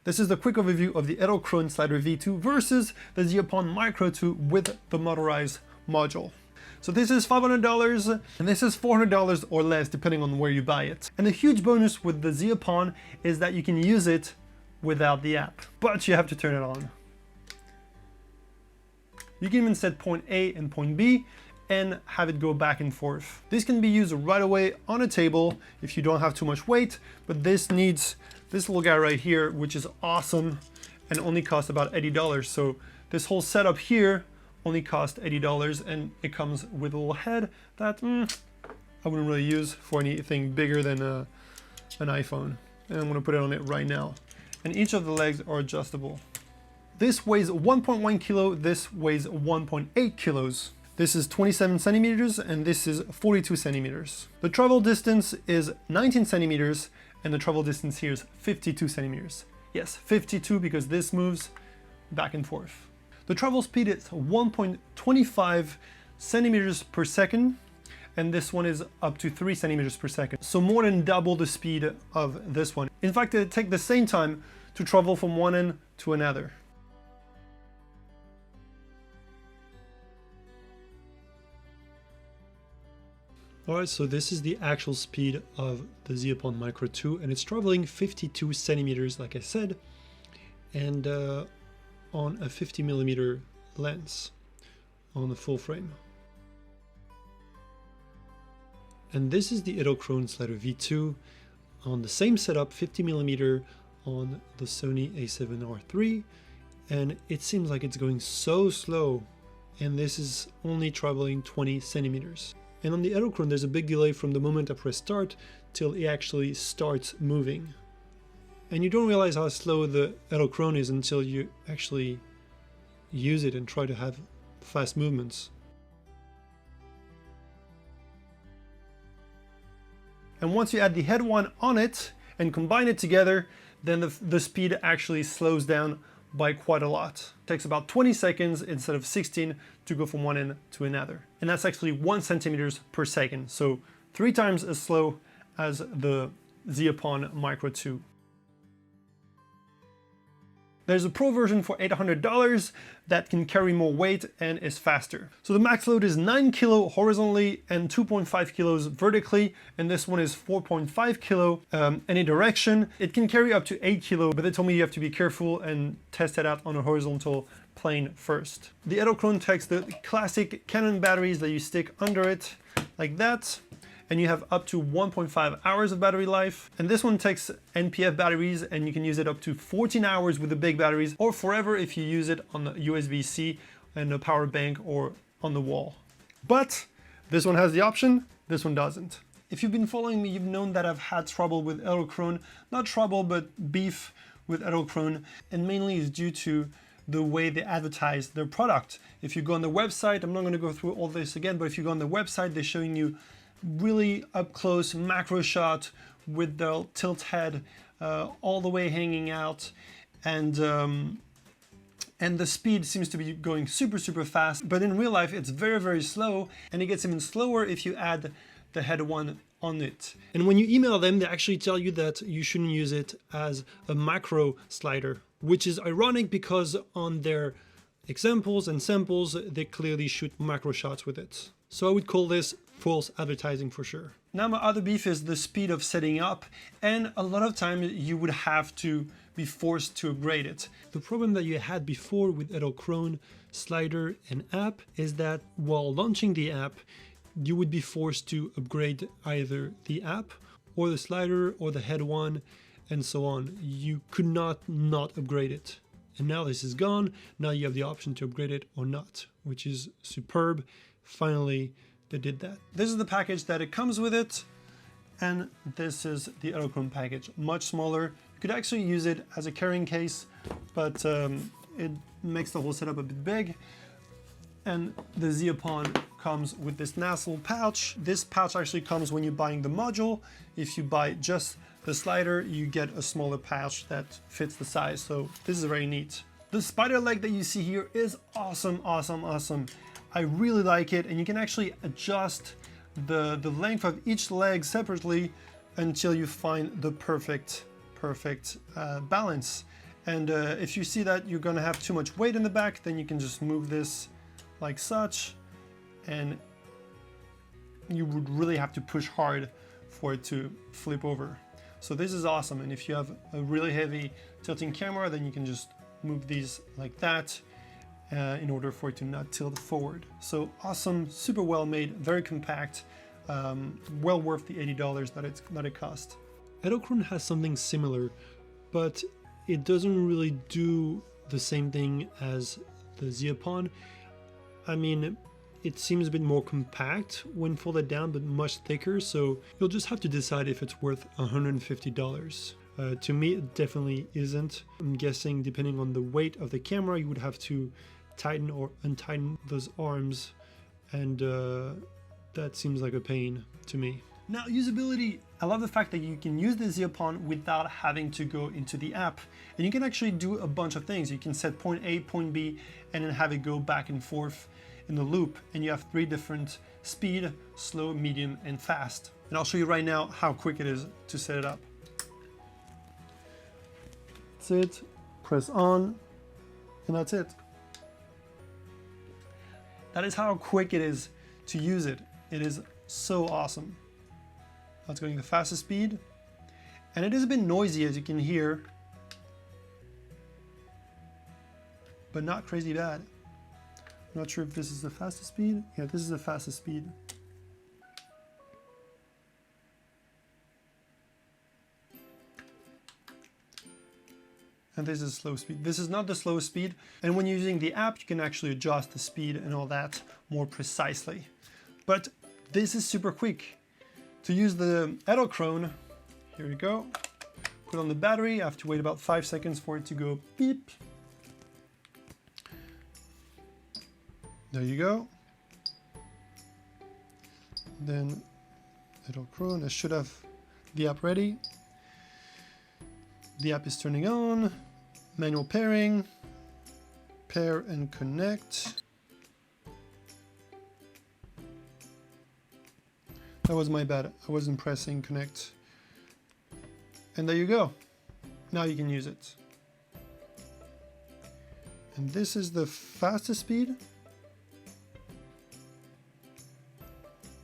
This is the quick overview of the Edelkrone Slider V2 versus the Zeapon Micro 2 with the motorized module. So this is $500 and this is $400 or less depending on where you buy it. And the huge bonus with the Zeapon is that you can use it without the app, but you have to turn it on. You can even set point A and point B and have it go back and forth. This can be used right away on a table if you don't have too much weight, but this needs this little guy right here, which is awesome and only costs about $80. So this whole setup here only cost $80 and it comes with a little head that I wouldn't really use for anything bigger than an iPhone. And I'm gonna put it on it right now. And each of the legs are adjustable. This weighs 1.1 kilo, this weighs 1.8 kilos. This is 27 centimeters and this is 42 centimeters. The travel distance is 19 centimeters and the travel distance here is 52 centimeters. Yes, 52 because this moves back and forth. The travel speed is 1.25 centimeters per second and this one is up to 3 centimeters per second. So more than double the speed of this one. In fact, it takes the same time to travel from one end to another. Alright, so this is the actual speed of the Zeapon Micro 2 and it's traveling 52 centimeters like I said, and on a 50mm lens on the full frame. And this is the Edelkrone Slider V2 on the same setup, 50mm on the Sony a7R III, and it seems like it's going so slow, and this is only traveling 20 centimeters. And on the Edelkrone, there's a big delay from the moment I press start till it actually starts moving. And you don't realize how slow the Edelkrone is until you actually use it and try to have fast movements. And once you add the head one on it and combine it together, then the speed actually slows down by quite a lot. It takes about 20 seconds instead of 16 to go from one end to another. And that's actually 1 centimeters per second. So 3 times as slow as the Zeapon Micro 2. There's a pro version for $800 that can carry more weight and is faster. So the max load is 9 kilo horizontally and 2.5 kilos vertically, and this one is 4.5 kilo any direction. It can carry up to 8 kilo, but they told me you have to be careful and test it out on a horizontal plane first. The Edelkrone takes the classic Canon batteries that you stick under it like that, and you have up to 1.5 hours of battery life. And this one takes NPF batteries and you can use it up to 14 hours with the big batteries, or forever if you use it on the USB-C and a power bank or on the wall. But this one has the option, this one doesn't. If you've been following me, you've known that I've had trouble with Edelkrone. Not trouble, but beef with Edelkrone, and mainly is due to the way they advertise their product. If you go on the website, I'm not gonna go through all this again, but if you go on the website, they're showing you really up close macro shot with the tilt head all the way hanging out, and the speed seems to be going super fast, but in real life it's very slow, and it gets even slower if you add the head one on it. And when you email them, they actually tell you that you shouldn't use it as a macro slider, which is ironic because on their examples and samples they clearly shoot macro shots with it. So I would call this false advertising for sure. Now my other beef is the speed of setting up, and a lot of times you would have to be forced to upgrade it. The problem that you had before with Edelkrone Slider and app is that while launching the app, you would be forced to upgrade either the app or the slider or the head one and so on. You could not upgrade it. And now this is gone. Now you have the option to upgrade it or not, which is superb. Finally, they did that. This is the package that it comes with it, and this is the Edelkrone package, much smaller. You could actually use it as a carrying case, but it makes the whole setup a bit big. And the Zeapon comes with this nice little pouch. This pouch actually comes when you're buying the module. If you buy just the slider, you get a smaller pouch that fits the size, so this is very neat. The spider leg that you see here is awesome. I really like it, and you can actually adjust the length of each leg separately until you find the perfect balance. And if you see that you're gonna have too much weight in the back, then you can just move this like such, and you would really have to push hard for it to flip over. So this is awesome, and if you have a really heavy tilting camera, then you can just move these like that in order for it to not tilt forward. So awesome, super well made, very compact, well worth the $80 that it cost. Edelkrone has something similar, but it doesn't really do the same thing as the Zeapon. I mean, it seems a bit more compact when folded down, but much thicker, so you'll just have to decide if it's worth $150. To me, it definitely isn't. I'm guessing depending on the weight of the camera, you would have to tighten or untighten those arms, and that seems like a pain to me. Now, usability, I love the fact that you can use the Zeapon without having to go into the app, and you can actually do a bunch of things. You can set point A, point B, and then have it go back and forth in the loop, and you have 3 different speed, slow, medium, and fast. And I'll show you right now how quick it is to set it up. That's it, press on, and that's it. That is how quick it is to use it. It is so awesome. That's going the fastest speed, and it is a bit noisy, as you can hear, but not crazy bad. I'm not sure if this is the fastest speed. Yeah, this is the fastest speed. And this is slow speed. This is not the slowest speed. And when you're using the app, you can actually adjust the speed and all that more precisely. But this is super quick. To use the Edelkrone, here you go. Put on the battery. I have to wait about 5 seconds for it to go beep. There you go. Then Edelkrone, I should have the app ready. The app is turning on. Manual pairing. Pair and connect. That was my bad. I wasn't pressing connect. And there you go. Now you can use it. And this is the fastest speed.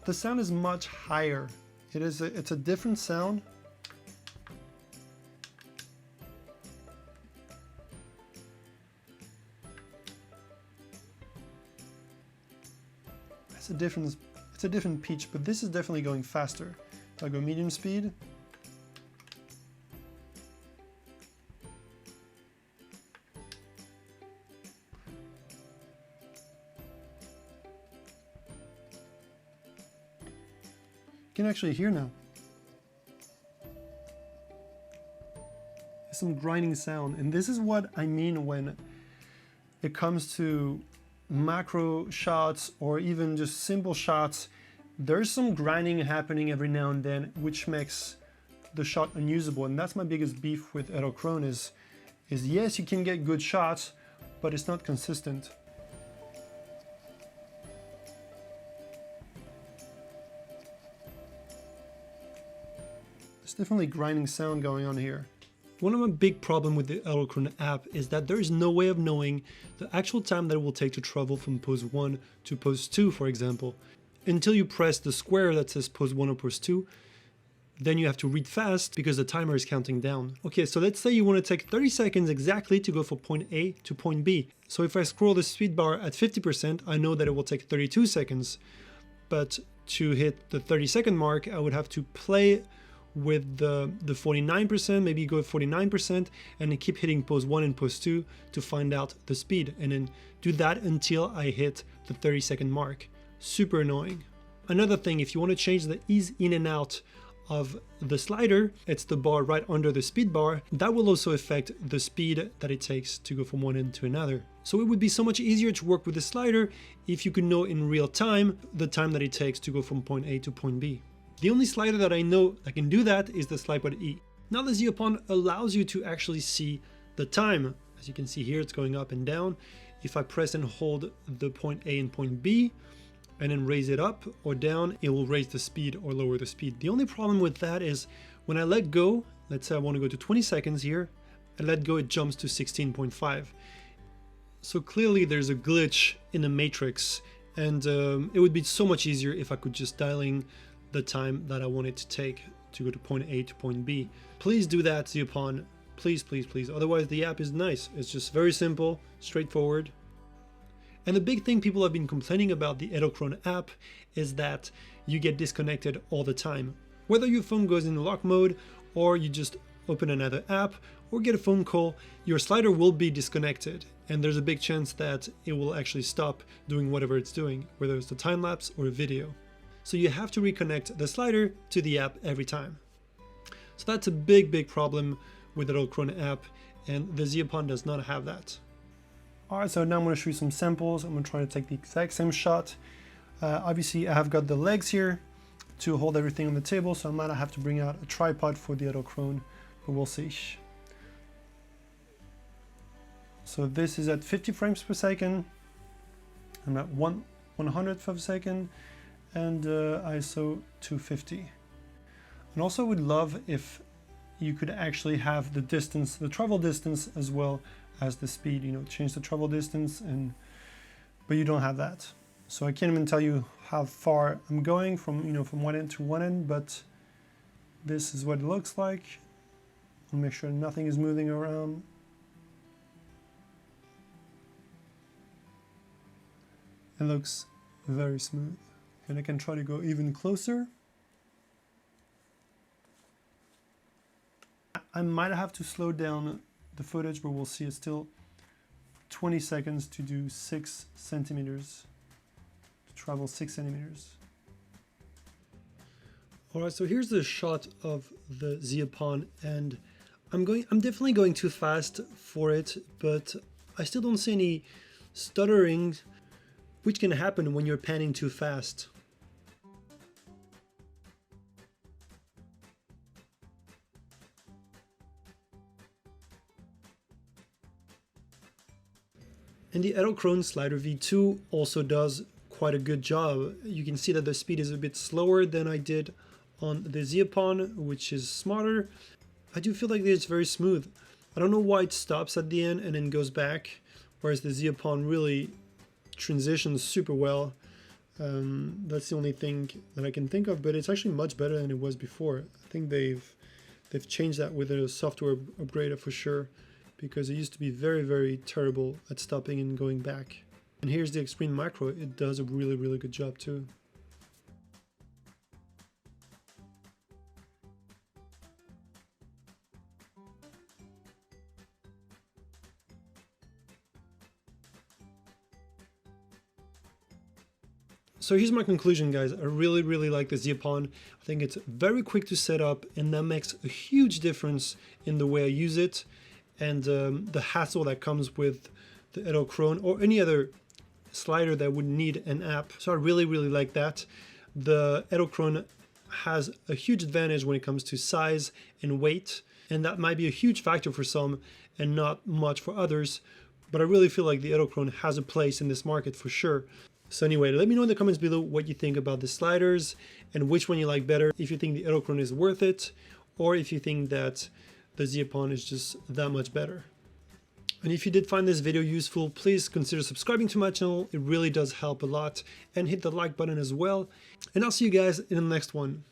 The sound is much higher. It's a different sound. It's a different pitch, but this is definitely going faster. If I go medium speed. You can actually hear now. There's some grinding sound, and this is what I mean when it comes to macro shots or even just simple shots. There's some grinding happening every now and then, which makes the shot unusable, and that's my biggest beef with Edelkrone is yes, you can get good shots, but it's not consistent. There's definitely grinding sound going on here. One of my big problems with the Edelkrone app is that there is no way of knowing the actual time that it will take to travel from pose 1 to pose 2, for example. Until you press the square that says pose 1 or pose 2, then you have to read fast because the timer is counting down. Okay, so let's say you want to take 30 seconds exactly to go from point A to point B. So if I scroll the speed bar at 50%, I know that it will take 32 seconds. But to hit the 30-second mark, I would have to play with the 49%, maybe go 49%, and then keep hitting pose 1 and pose 2 to find out the speed, and then do that until I hit the 30-second mark. Super annoying. Another thing, if you want to change the ease in and out of the slider, it's the bar right under the speed bar. That will also affect the speed that it takes to go from one end to another. So it would be so much easier to work with the slider if you could know in real time the time that it takes to go from point A to point B. The only slider that I know that can do that is the slidepod E. Now the Zeapon allows you to actually see the time. As you can see here, it's going up and down. If I press and hold the point A and point B, and then raise it up or down, it will raise the speed or lower the speed. The only problem with that is when I let go, let's say I want to go to 20 seconds here, and let go it jumps to 16.5. So clearly there's a glitch in the matrix, and it would be so much easier if I could just dial in the time that I want it to take to go to point A to point B. Please do that, Zeapon. Please, please, please. Otherwise the app is nice. It's just very simple, straightforward. And the big thing people have been complaining about the Edelkrone app is that you get disconnected all the time. Whether your phone goes in lock mode, or you just open another app, or get a phone call, your slider will be disconnected. And there's a big chance that it will actually stop doing whatever it's doing, whether it's the time lapse or a video. So you have to reconnect the slider to the app every time. So that's a big, big problem with the Edelkrone app, and the Zeapon does not have that. Alright, so now I'm going to show you some samples. I'm going to try to take the exact same shot. Obviously I have got the legs here to hold everything on the table, so I might have to bring out a tripod for the Edelkrone, but we'll see. So this is at 50 frames per second. I'm at 1/100th of a second, and ISO 250. And also would love if you could actually have the distance, the travel distance, as well as the speed, you know, change the travel distance, but you don't have that. So I can't even tell you how far I'm going from, you know, from one end to one end, but this is what it looks like. I'll make sure nothing is moving around. It looks very smooth. And I can try to go even closer. I might have to slow down the footage, but we'll see. It's still 20 seconds to do 6 centimeters, to travel 6 centimeters. All right, so here's the shot of the Zeapon, and I'm definitely going too fast for it, but I still don't see any stuttering, which can happen when you're panning too fast. And the Edelkrone Slider V2 also does quite a good job. You can see that the speed is a bit slower than I did on the Zeapon, which is smarter. I do feel like it's very smooth. I don't know why it stops at the end and then goes back, whereas the Zeapon really transitions super well. That's the only thing that I can think of, but it's actually much better than it was before. I think they've changed that with a software upgrade for sure, because it used to be very, very terrible at stopping and going back. And here's the Extreme Micro. It does a really, really good job too. So here's my conclusion, guys. I really, really like the Zeapon. I think it's very quick to set up, and that makes a huge difference in the way I use it, and the hassle that comes with the Edelkrone or any other slider that would need an app. So I really, really like that. The Edelkrone has a huge advantage when it comes to size and weight, and that might be a huge factor for some and not much for others, but I really feel like the Edelkrone has a place in this market for sure. So anyway, let me know in the comments below what you think about the sliders and which one you like better, if you think the Edelkrone is worth it, or if you think that the Zeapon is just that much better. And if you did find this video useful, please consider subscribing to my channel. It really does help a lot, and hit the like button as well. And I'll see you guys in the next one.